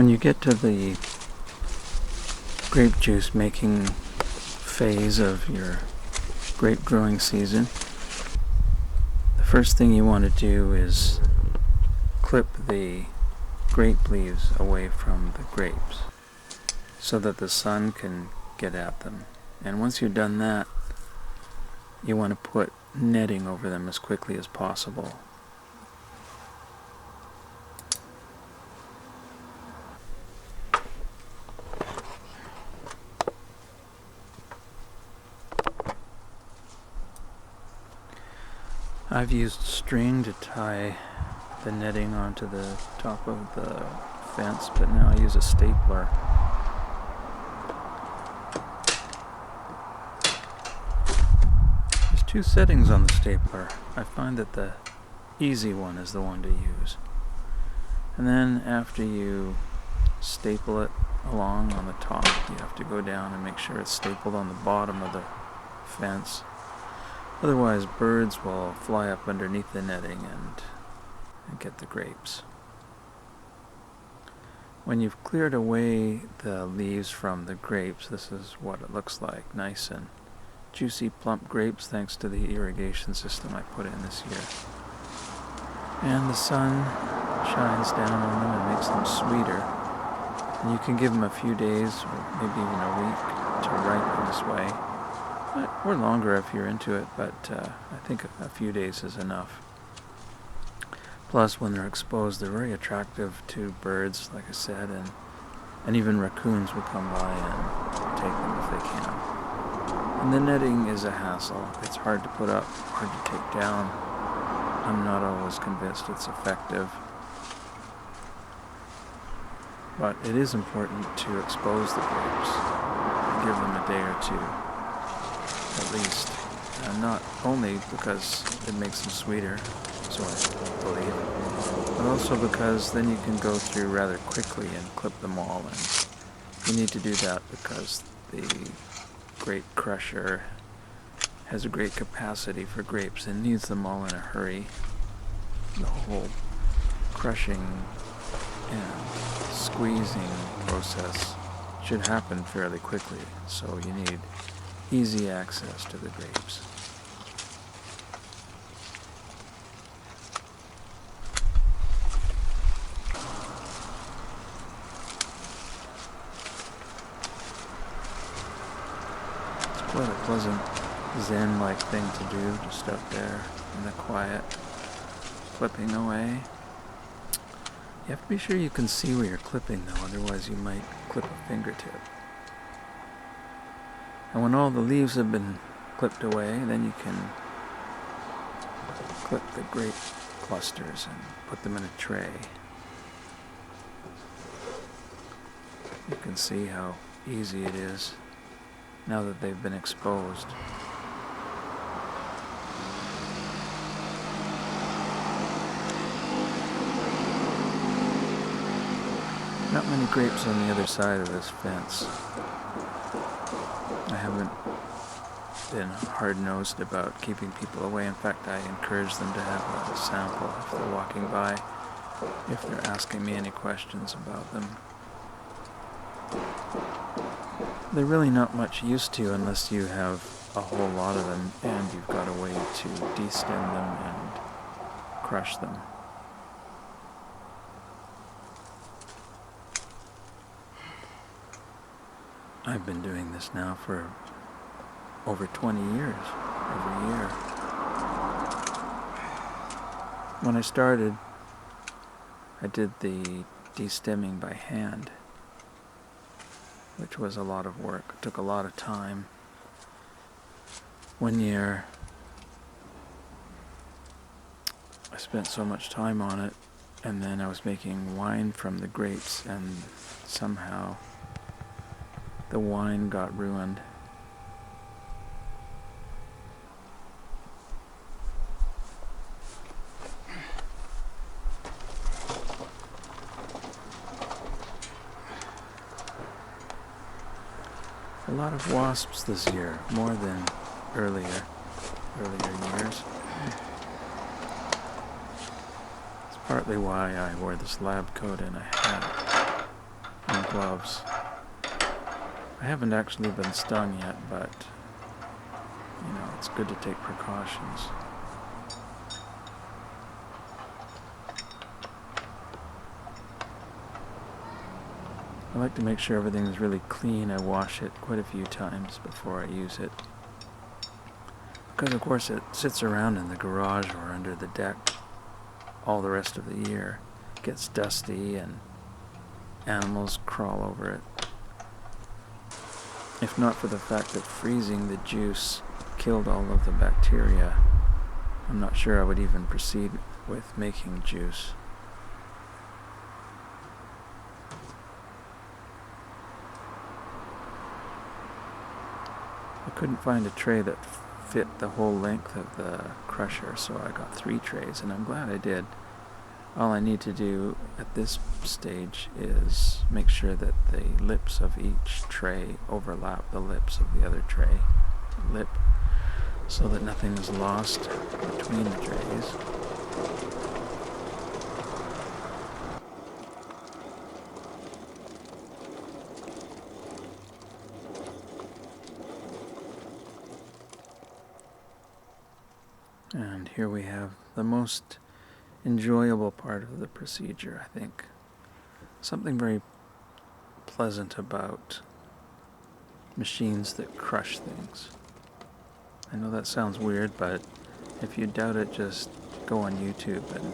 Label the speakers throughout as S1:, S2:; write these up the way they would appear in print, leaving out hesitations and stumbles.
S1: When you get to the grape juice making phase of your grape growing season, the first thing you want to do is clip the grape leaves away from the grapes so that the sun can get at them. And once you've done that, you want to put netting over them as quickly as possible. I've used string to tie the netting onto the top of the fence, but now I use a stapler. There's two settings on the stapler. I find that the easy one is the one to use. And then after you staple it along on the top, you have to go down and make sure it's stapled on the bottom of the fence. Otherwise, birds will fly up underneath the netting and get the grapes. When you've cleared away the leaves from the grapes, this is what it looks like. Nice and juicy, plump grapes thanks to the irrigation system I put in this year. And the sun shines down on them and makes them sweeter. And you can give them a few days, or maybe even a week, to ripen this way. Or longer if you're into it, but I think a few days is enough. Plus, when they're exposed, they're very attractive to birds, like I said, and even raccoons will come by and take them if they can. And the netting is a hassle. It's hard to put up, hard to take down. I'm not always convinced it's effective. But it is important to expose the grapes and give them a day or two. At least, not only because it makes them sweeter, so I believe, but also because then you can go through rather quickly and clip them all, and you need to do that because the grape crusher has a great capacity for grapes and needs them all in a hurry. The whole crushing and squeezing process should happen fairly quickly, so you need easy access to the grapes. It's quite a pleasant Zen-like thing to do, just up there in the quiet, clipping away. You have to be sure you can see where you're clipping though, otherwise you might clip a fingertip. And when all the leaves have been clipped away, then you can clip the grape clusters and put them in a tray. You can see how easy it is now that they've been exposed. Not many grapes on the other side of this fence. I haven't been hard-nosed about keeping people away. In fact, I encourage them to have a sample if they're walking by, if they're asking me any questions about them. They're really not much use to you unless you have a whole lot of them and you've got a way to destem them and crush them. I've been doing this now for over 20 years, every year. When I started, I did the destemming by hand, which was a lot of work. It took a lot of time. One year, I spent so much time on it, and then I was making wine from the grapes, and somehow the wine got ruined. A lot of wasps this year, more than earlier years. It's partly why I wore this lab coat and a hat. gloves. I haven't actually been stung yet, but you know, it's good to take precautions. I like to make sure everything is really clean. I wash it quite a few times before I use it. Because of course it sits around in the garage or under the deck all the rest of the year. It gets dusty and animals crawl over it. If not for the fact that freezing the juice killed all of the bacteria, I'm not sure I would even proceed with making juice. I couldn't find a tray that fit the whole length of the crusher, so I got 3 trays, and I'm glad I did. All I need to do at this stage is make sure that the lips of each tray overlap the lips of the other tray lip, so that nothing is lost between the trays. And here we have the most enjoyable part of the procedure, I think. Something very pleasant about machines that crush things. I know that sounds weird, but if you doubt it, just go on YouTube and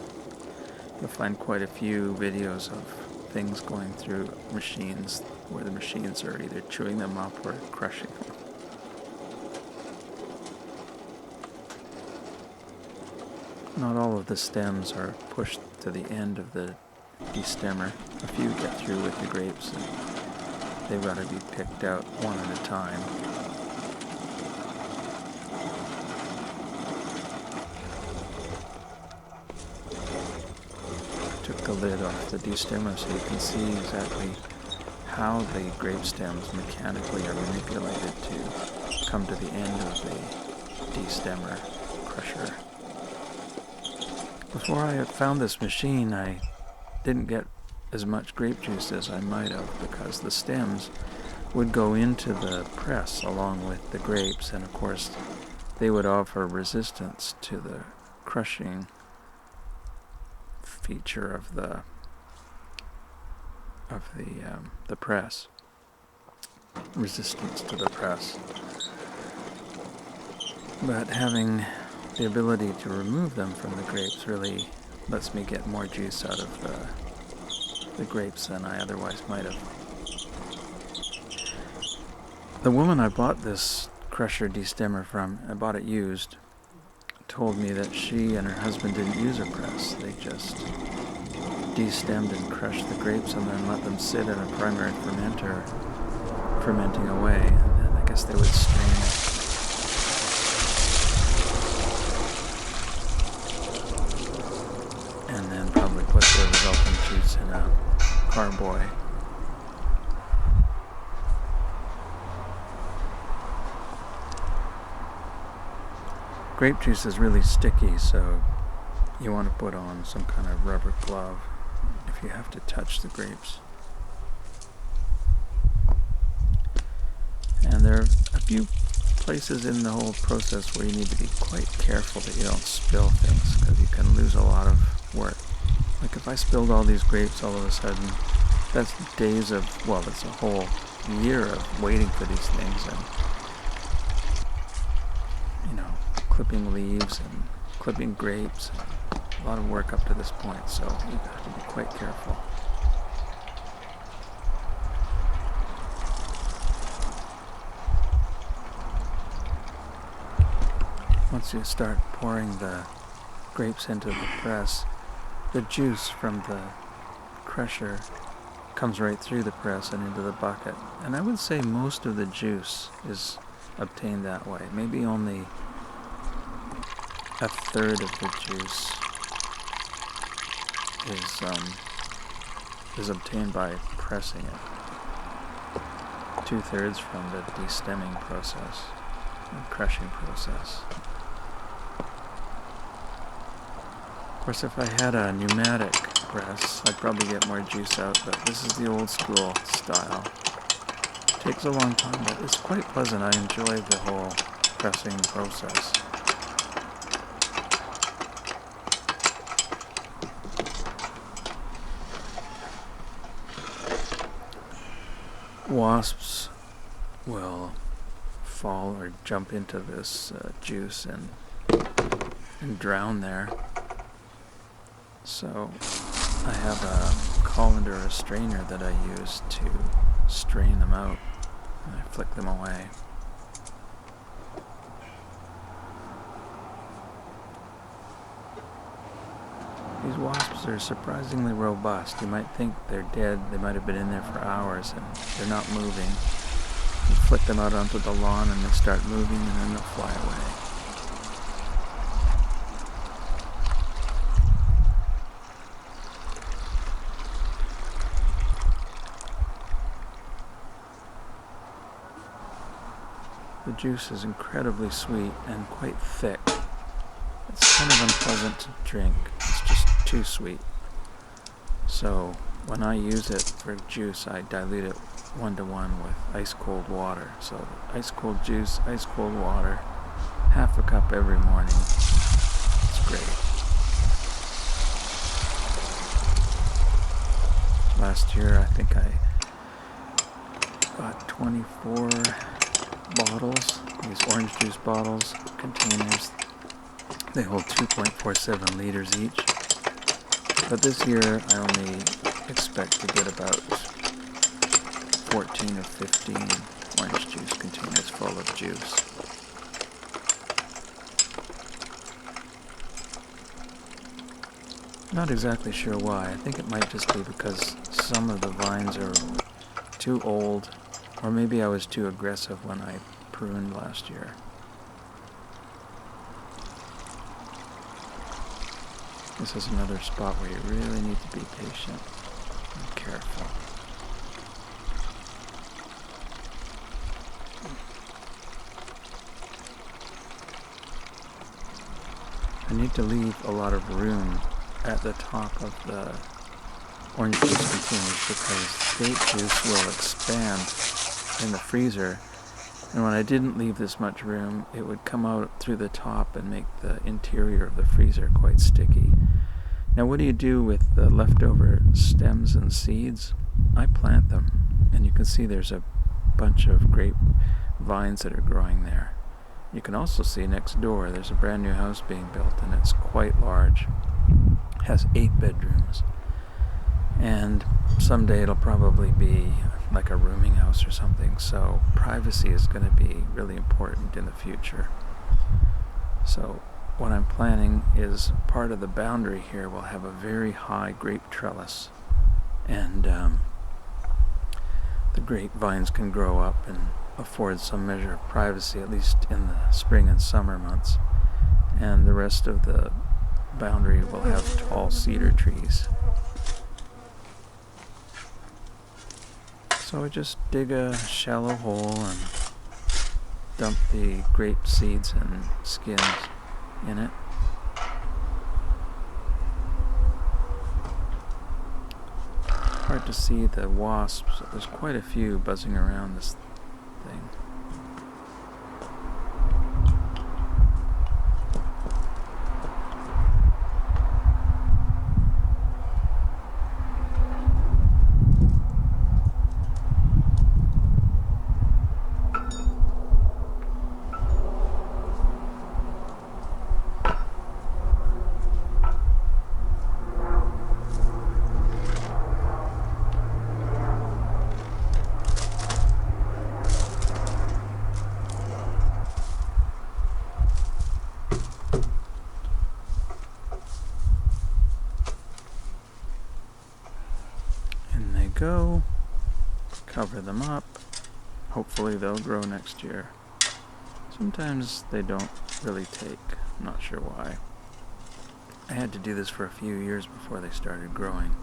S1: you'll find quite a few videos of things going through machines where the machines are either chewing them up or crushing them. Not all of the stems are pushed to the end of the destemmer. A few get through with the grapes, and they've got to be picked out one at a time. Took the lid off the destemmer so you can see exactly how the grape stems mechanically are manipulated to come to the end of the destemmer crusher. Before I had found this machine, I didn't get as much grape juice as I might have, because the stems would go into the press along with the grapes, and of course they would offer resistance to the crushing feature of the press. Resistance to the press. But having the ability to remove them from the grapes really lets me get more juice out of the grapes than I otherwise might have. The woman I bought this crusher destemmer from, I bought it used, told me that she and her husband didn't use a press. They just destemmed and crushed the grapes and then let them sit in a primary fermenter, fermenting away, and then I guess they would strain it. And then probably put the resulting juice in a carboy. Grape juice is really sticky, so you want to put on some kind of rubber glove if you have to touch the grapes. And there are a few places in the whole process where you need to be quite careful that you don't spill things, because you can lose a lot of work. Like if I spilled all these grapes all of a sudden, that's days of, well, that's a whole year of waiting for these things, and clipping leaves and clipping grapes, and a lot of work up to this point, so you have to be quite careful. Once you start pouring the grapes into the press, the juice from the crusher comes right through the press and into the bucket. And I would say most of the juice is obtained that way. Maybe only a third of the juice is obtained by pressing it. 2/3 from the destemming process and crushing process. Of course, if I had a pneumatic press. I'd probably get more juice out, but this is the old school style. Takes a long time, but it's quite pleasant. I enjoy the whole pressing process. Wasps will fall or jump into this juice and drown there. So I have a colander or a strainer that I use to strain them out, and I flick them away. These wasps are surprisingly robust. You might think they're dead. They might have been in there for hours and they're not moving. You flick them out onto the lawn and they start moving and then they'll fly away. The juice is incredibly sweet and quite thick. It's kind of unpleasant to drink. It's just too sweet. So when I use it for juice, I dilute it 1-to-1 with ice cold water. So ice cold juice, ice cold water, half a cup every morning. It's great. Last year I think I got 24 bottles, these orange juice bottles, containers. They hold 2.47 liters each. But this year I only expect to get about 14 or 15 orange juice containers full of juice. Not exactly sure why. I think it might just be because some of the vines are too old, or maybe I was too aggressive when I pruned last year. This is another spot where you really need to be patient and careful. I need to leave a lot of room at the top of the orange juice containers because grape juice will expand in the freezer, and when I didn't leave this much room, it would come out through the top and make the interior of the freezer quite sticky. Now what do you do with the leftover stems and seeds? I plant them, and you can see there's a bunch of grape vines that are growing there. You can also see next door there's a brand new house being built, and it's quite large. It has 8 bedrooms, and someday it'll probably be like a rooming house or something, so privacy is going to be really important in the future. So what I'm planning is part of the boundary here will have a very high grape trellis, and the grapevines can grow up and afford some measure of privacy, at least in the spring and summer months, and the rest of the boundary will have tall cedar trees. So I just dig a shallow hole and dump the grape seeds and skins in it. Hard to see the wasps. There's quite a few buzzing around this thing. Go, cover them up. Hopefully they'll grow next year. Sometimes they don't really take. I'm not sure why. I had to do this for a few years before they started growing.